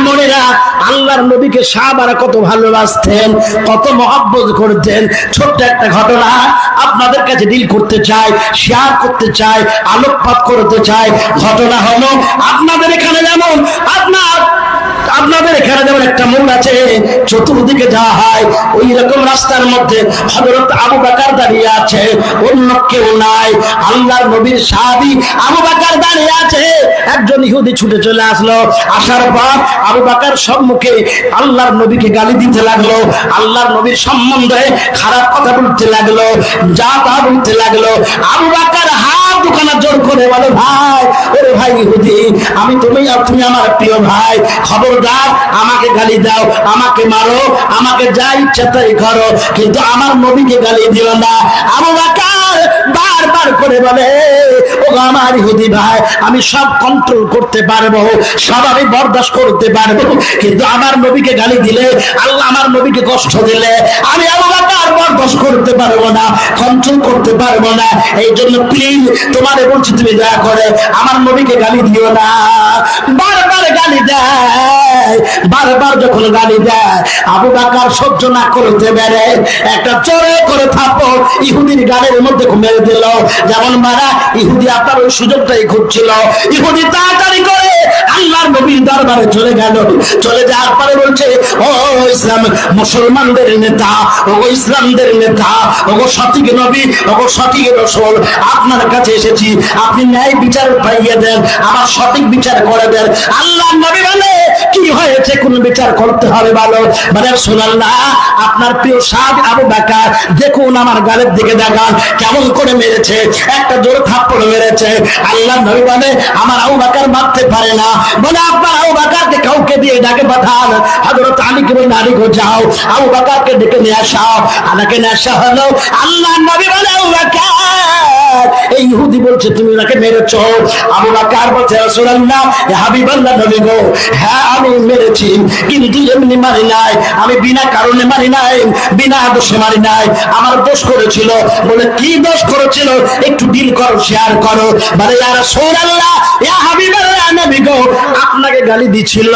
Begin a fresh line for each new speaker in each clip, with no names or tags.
মনেরা, আল্লাহর নবীকে সাহাবারা কত ভালোবাসতেন, কত মহব্বত করতেন। ছোট্ট একটা ঘটনা আপনাদের কাছে ডিল করতে চাই, শেয়ার করতে চাই, আলোকপাত করতে চাই। ঘটনা হলো আপনাদের এখানে যেমন আপনাদের এখানে যেমন একটা মোড় আছে, চতুর্দিকে যাওয়া হয়, ওই রকম রাস্তার মধ্যে হযরত আবু বকর দাঁড়িয়ে আছে, অন্য কেউ নাই। আল্লাহর নবীর সাহাবী আবু বকর দাঁড়িয়ে আছে। একজন ইহুদি ছুটে চলে আসলো। আসার পর আবু বকর সম্মুখে আল্লাহর নবীকে গালি দিতে লাগলো, আল্লাহর নবীর সম্বন্ধে খারাপ কথা বলতে লাগলো, যা তা বলতে লাগলো। আবু বকর হাত দুখানা জোর করে বলে, ভাই, ওরে ভাই ইহুদি, তুমি আমার প্রিয় ভাই, খবরদার আমাকে গালি দাও, আমাকে মারো, আমাকে যা ইচ্ছা তাই করো, কিন্তু আমার নবীকে গালি দিও না। আবু বকর বারবার করে বলে, ও আমার ইহুদি ভাই, আমি সব কন্ট্রোল করতে পারবো, সব আমি বরদাস্ত করতে পারবো, কিন্তু আমার নবীকে গালি দিলে, আল্লাহ আমার নবীকে কষ্ট দিলে আমি আবু বকর বরদাস্ত করতে পারবো না, কন্ট্রোল করতে পারবো না। এই জন্য প্লিজ তোমারে বলছি, তুমি দয়া করে আমার নবীকে গালি দিও না। বারবার গালি দেয়, বারবার যখন গালি দেয় আবু বকর সহ্য না করতে পারে, একটা জোরে করে থাপ্পড় ইহুদির গালের মধ্যে মেরে দিল। যেমন মারা, ইহুদি আপনার ওই সুযোগটাই খুঁজছিল। ইহুদি তাড়াতাড়ি করে আল্লাহর নবীর দরবারে চলে গেল। চলে যাওয়ার পরে বলছে, ও ইসলাম মুসলমানদের নেতা, ও ইসলামদের নেতা, ও সঠিক নবী, ও সঠিক রাসূল, আপনার কাছে এসেছি, আপনি ন্যায় বিচার পাইয়ে দেন, আমার সঠিক বিচার করে দেন। আল্লাহর নবী বলে, কি হয়েছে, কোন বিচার করতে হবে বলো? মানে রাসূলুল্লাহ, আপনার প্রিয় সাহাবী আবু বকর, দেখুন আমার গালের দিকে দেখান কেমন করে মেরেছে, একটা জোরে থাপ্পড় মেরেছে। আল্লাহর নবী বলে, আমার আবু বকর মারতে পারে না, বলে আপনার আবু বকরকে কাউকে দিয়ে ডাকে পাঠান। হযরত আলীকে বলে, আলী গো যাও, আবু বকরকে ডেকে নিয়ে আসাও। আনাকে নিয়ে আসা হলো। আল্লাহর নবী বলে, আবু বকর, এই ইহুদি বলছে তুমি ওনাকে মেরেছো। আবু বকর বলছে, রাসূলুল্লাহ, ইয়া হাবিবাল্লাহ, নবী গো, হ্যাঁ আমি মেরেছি, কিন্তু এমনি মারি নাই, আমি বিনা কারণে মারি নাই, বিনা দোষে মারি নাই, আমার দোষ করেছিল। বলে, কি দোষ করেছিল, একটু ডিল করো, শেয়ার করো। বলে, ইয়া রাসূলুল্লাহ, ইয়া হাবিবাল্লাহ, নবী গো, আপনাকে গালি দিছিল,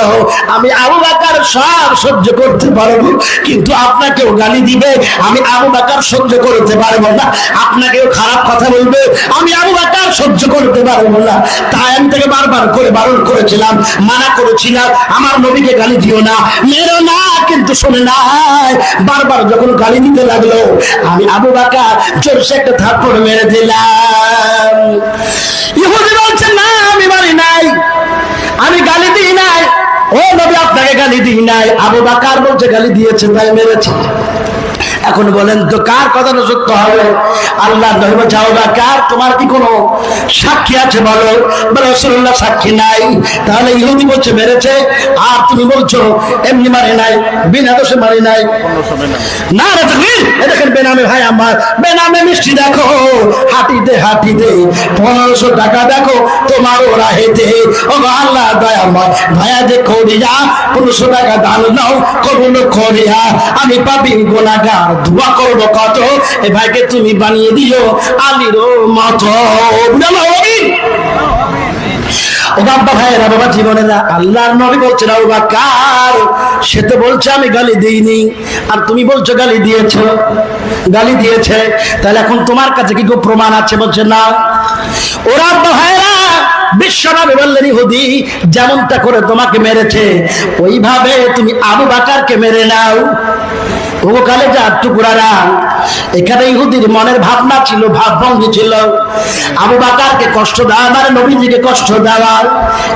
আমি আবু বকর সব সহ্য করতে পারবো, কিন্তু আপনাকেও গালি দিবে, আমি আবু বকর সহ্য করতে পারবো না। আপনাকেও খারাপ কথা বলবে, আমি আবু বকর সহ্য করতে পারবো না। তাই আমি তাকে বারবার করে বারণ করেছিলাম, মানা করেছিলাম, আমার নবীকে গালি দিও না, মেরো না, কিন্তু শোনে নাই। বারবার যখন গালি দিতে লাগলো, আমি আবু বকর জোরসে একটা থাপ্পড় মেরে দিলাম। ইহুদি বলছে, না আমি মারি নাই, আমি গালি দিই নাই, ও নবী আপনাকে গালি দিই নাই। আবু বকর বলছে, গালি দিয়েছে তাই মেরেছে। এখন বলেন তো কার কথাটা সত্য হবে? আল্লাহর নবী বলছে, আবু বকর, তোমার কি কোনো সাক্ষী আছে বলো? বলে, রাসূলুল্লাহ সাক্ষী নাই। তাহলে ইহুদি বলছে মেরেছে, আর তুমি বলছো এমনি মারি নাই, বিনা দোষে মারি নাই। না রে তাকবীর! এই দেখেন বেনামে ভাই আমার, বেনামে মিষ্টি দেখো হাঁটিতে হাঁটিতে, 1500 টাকা দেখো তোমার ওরা হেঁটে। ও আল্লাহ দয়াময়, ভাইয়া যে করিয়া 1500 টাকা দান নাও কবুল করিয়া, আমি পাপী গুনাহগার, দোয়া করবো কত, এ ভাইকে তুমি বানিয়ে দিও আলীর মতো। ও বাবা ভাইয়েরা, বাবা জীবনেরা, আল্লাহর নবী বলছেন, আবু বকর, সে তো বলছে আমি গালি দিইনি, আর তুমি বলছো গালি দিয়েছো, গালি দিয়েছে, তাহলে এখন তোমার কাছে কি প্রমাণ আছে? বলছে না। ওরা ভাইয়েরা, বিশ্বনবী বললেন, ইহুদি যেমনটা করে তোমাকে মেরেছে, ওইভাবে তুমি আবু বকরকে মেরে নাও। ও কালেজা টুকরারা, এখানে ইহুদির মনের ভাবনা ছিল, ভাবভঙ্গি ছিল, আবু বকরকে কষ্ট দেওয়া, মানে নবীজিকে কষ্ট দেওয়া,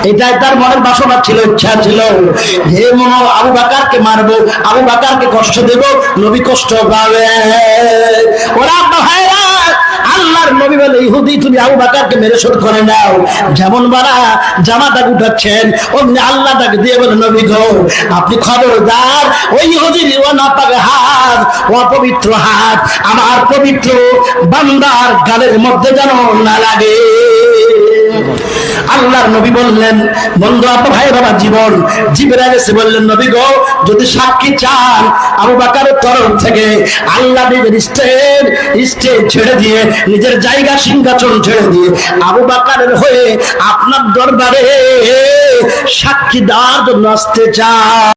এটাই তার মনের বাসনা ছিল, ইচ্ছা ছিল, যে আবু বকরকে মারবো, আবু বকরকে কষ্ট দেব, নবী কষ্ট পাবে। ওরা ভাইরা, আল্লাহর নবী বলে, ইহুদি তুমি আবু বকরকে মেরে শোধ করে নাও। যেমন বারা জামাটা উঠাচ্ছেন, অমনি আল্লাহ তাকে দিয়ে বলে, নবী গো, আপনি খবরদার ওই ইহুদির ও নাপাক হাত, অপবিত্র হাত আমার পবিত্র বান্দার গালের মধ্যে যেন না লাগে। আল্লাহর নবী বললেন, বন্ধু আপা ভাই বাবা জীবন, জিবরাইল এসে বললেন, নবী গো যদি সাক্ষী চান আবু বকরের তরফ থেকে আল্লাহ নিজের স্টেজ ছেড়ে দিয়ে, নিজের জায়গা সিংহাসন ছেড়ে দিয়ে আবু বকরের হয়ে আপনার দরবারে সাক্ষী দেওয়ার জন্য আসতে চান।